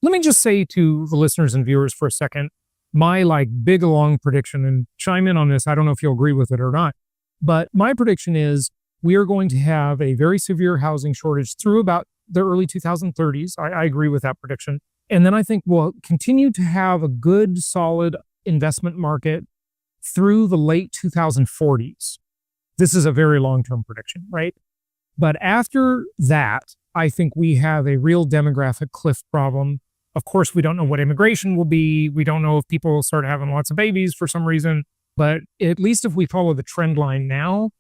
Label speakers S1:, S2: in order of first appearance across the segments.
S1: Let me just say to the listeners and viewers for a second, my like big long prediction, and chime in on this. I don't know if you'll agree with it or not, but my prediction is we are going to have a very severe housing shortage through about the early 2030s. I agree with that prediction. And then I think we'll continue to have a good, solid investment market through the late 2040s. This is a very long-term prediction, right? But after that, I think we have a real demographic cliff problem. Of course, we don't know what immigration will be. We don't know if people will start having lots of babies for some reason. But at least if we follow the trend line now,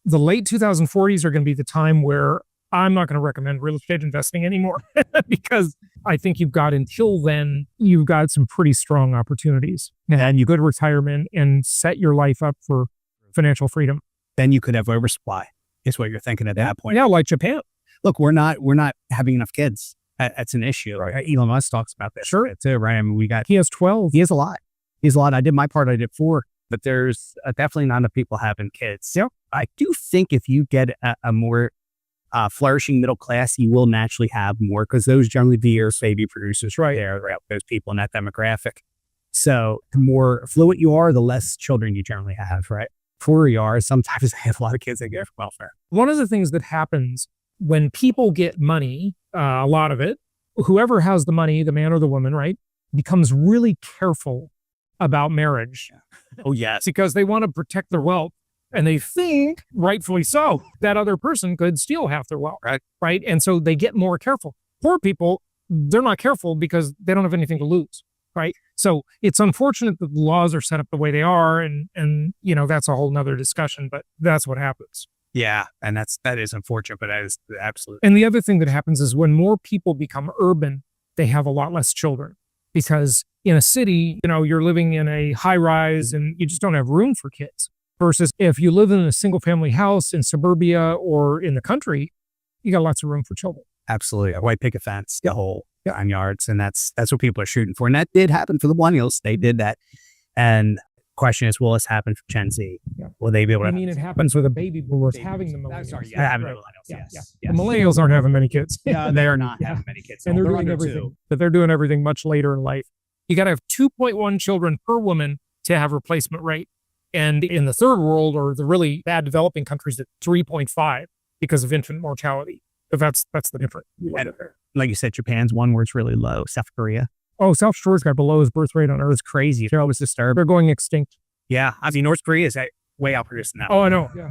S1: the late 2040s are going to be the time where I'm not going to recommend real estate investing anymore because I think you've got until then, you've got some pretty strong opportunities. And you go to retirement and set your life up for financial freedom.
S2: Then you could have oversupply, is what you're thinking at that point.
S1: Yeah, like Japan.
S2: Look, we're not having enough kids. That's an issue. Right. Elon Musk talks about this.
S1: Sure.
S2: Too, right? I mean,
S1: he has 12.
S2: He has a lot. I did my part. I did 4. But there's definitely not enough people having kids.
S1: Yep.
S2: I do think if you get a more flourishing middle class, you will naturally have more because those generally be your baby producers right there, right? Those people in that demographic. So the more affluent you are, the less children you generally have, right? Poorer you are, sometimes they have a lot of kids that get welfare.
S1: One of the things that happens when people get money, a lot of it, whoever has the money, the man or the woman, right, becomes really careful about marriage.
S2: Oh, yes.
S1: Because they want to protect their wealth. And they think, rightfully so, that other person could steal half their wealth, right? And so they get more careful. Poor people, they're not careful because they don't have anything to lose, right? So it's unfortunate that the laws are set up the way they are, and you know, that's a whole nother discussion, but that's what happens.
S2: Yeah, and that is unfortunate, but that is absolute.
S1: And the other thing that happens is when more people become urban, they have a lot less children. Because in a city, you know, you're living in a high rise and you just don't have room for kids. Versus if you live in a single family house in suburbia or in the country, you got lots of room for children.
S2: Absolutely. A white picket fence, the whole 9 yards. And that's what people are shooting for. And that did happen for the millennials. They did that. And the question is, will this happen for Gen Z?
S1: Yeah.
S2: Will they be able to?
S1: I mean, it happens with the baby boomers having the millennials.
S2: Sorry, having the millennials, yes.
S1: The millennials aren't having many kids.
S2: No, they are not having many kids.
S1: And they're doing everything. But they're doing everything much later in life. You got to have 2.1 children per woman to have replacement rate. And in the third world or the really bad developing countries, at 3.5 because of infant mortality. But that's the difference.
S2: Like you said, Japan's one where it's really low. South Korea.
S1: Oh, South Korea's got the lowest birth rate on Earth.
S2: It's crazy. They're always disturbed.
S1: They're going extinct.
S2: Yeah. I mean, North Korea is way outproducing that.
S1: Oh, I know. Yeah.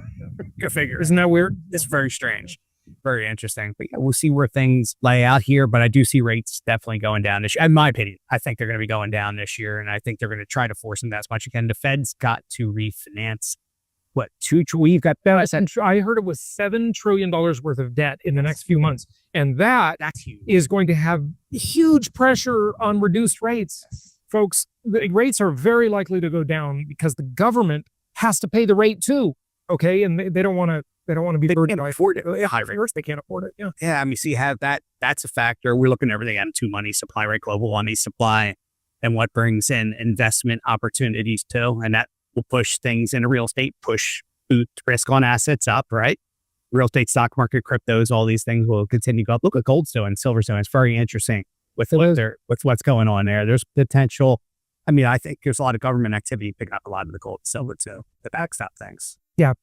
S2: Good figure.
S1: Isn't that weird?
S2: It's very strange. Very interesting. But yeah, we'll see where things lay out here. But I do see rates definitely going down this year. In my opinion, I think they're going to be going down this year. And I think they're going to try to force them as much as can. The Fed's got to refinance. We've got,
S1: I heard it was $7 trillion worth of debt in the next few months. And that's huge. Is going to have huge pressure on reduced rates. Yes. Folks, the rates are very likely to go down because the government has to pay the rate too. Okay. And they don't want to be burdened by
S2: afford it.
S1: High rates. They can't afford it. Yeah.
S2: Yeah. I mean, see, that's a factor. We're looking at everything at two money supply, right? Global money supply, and what brings in investment opportunities too. And that will push things into real estate, push risk on assets up, right? Real estate, stock market, cryptos, all these things will continue to go up. Look at gold's doing, silver's doing. It's very interesting with what's going on there. There's potential. I mean, I think there's a lot of government activity picking up a lot of the gold and silver too, to backstop things.
S1: Yeah.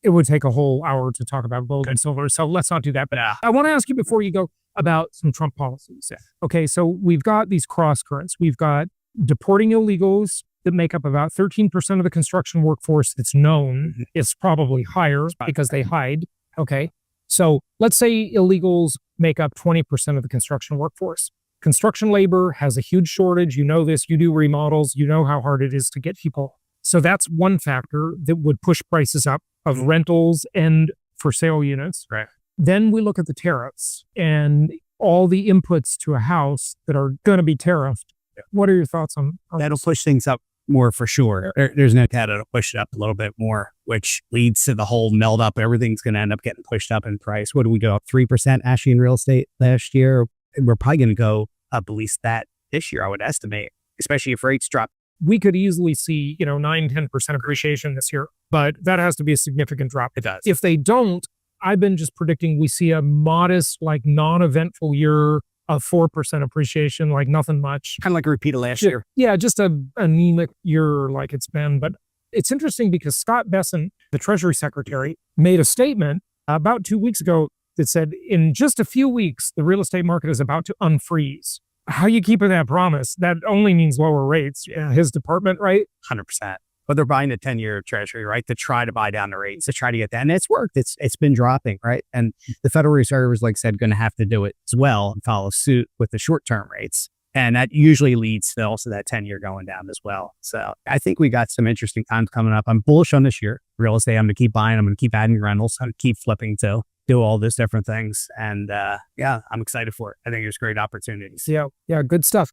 S1: It would take a whole hour to talk about gold and silver, so let's not do that. But I want to ask you before you go about some Trump policies. Yeah. Okay, so we've got these cross currents. We've got deporting illegals that make up about 13% of the construction workforce that's known. Mm-hmm. It's probably higher because they hide. Okay, so let's say illegals make up 20% of the construction workforce. Construction labor has a huge shortage. You know this. You do remodels. You know how hard it is to get people. So that's one factor that would push prices up of rentals and for sale units.
S2: Right.
S1: Then we look at the tariffs and all the inputs to a house that are going to be tariffed. Yeah. What are your thoughts on
S2: that'll push things up more for sure. There's no doubt it'll push it up a little bit more, which leads to the whole meld up. Everything's going to end up getting pushed up in price. What do we go up 3% actually in real estate last year? We're probably going to go up at least that this year, I would estimate, especially if rates drop.
S1: We could easily see, 9-10% appreciation this year, but that has to be a significant drop.
S2: It does.
S1: If they don't, I've been just predicting we see a modest, like non-eventful year a 4% appreciation, like nothing much.
S2: Kind of like a repeat of last year.
S1: Yeah, just a anemic year like it's been. But it's interesting because Scott Bessent, the Treasury Secretary, made a statement about 2 weeks ago that said, in just a few weeks, the real estate market is about to unfreeze. How you keeping that promise? That only means lower rates. Yeah, his department, right?
S2: 100%. But they're buying the 10-year Treasury, right, to try to buy down the rates, to try to get that. And it's worked. It's been dropping, right? And the Federal Reserve is, like I said, going to have to do it as well and follow suit with the short-term rates. And that usually leads to also that 10-year going down as well. So I think we got some interesting times coming up. I'm bullish on this year. Real estate, I'm going to keep buying. I'm going to keep adding rentals. I'm going to keep flipping too. Do all these different things. And yeah, I'm excited for it. I think there's great opportunities.
S1: Yeah, good stuff.